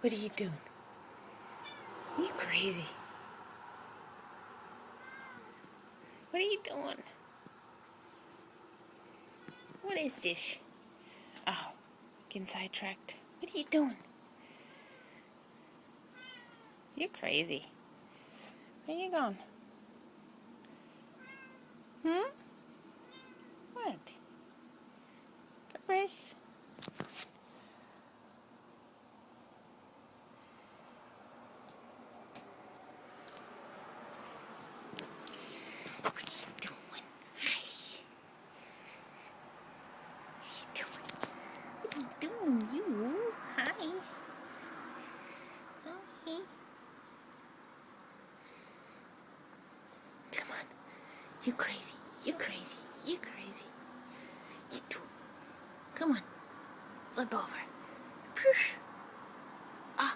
What are you doing? You crazy. What are you doing? What is this? Oh, getting sidetracked. What are you doing? You're crazy. Where you going? What? Kürbis? What are you doing? Hi. What are you doing? You? Hi. Hi. Come on. You crazy. You crazy. You crazy. You do. Come on. Flip over. Poosh. Ah,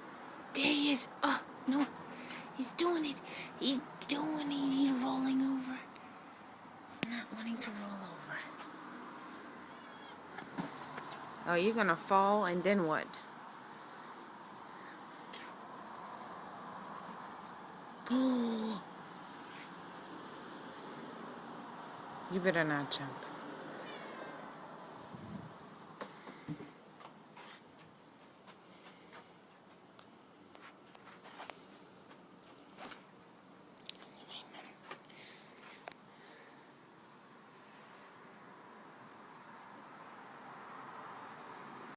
there he is. Oh, no. He's doing it. He's doing it. He's rolling over. Not wanting to roll over. Oh, you're gonna fall, and then what? Oh. You better not jump.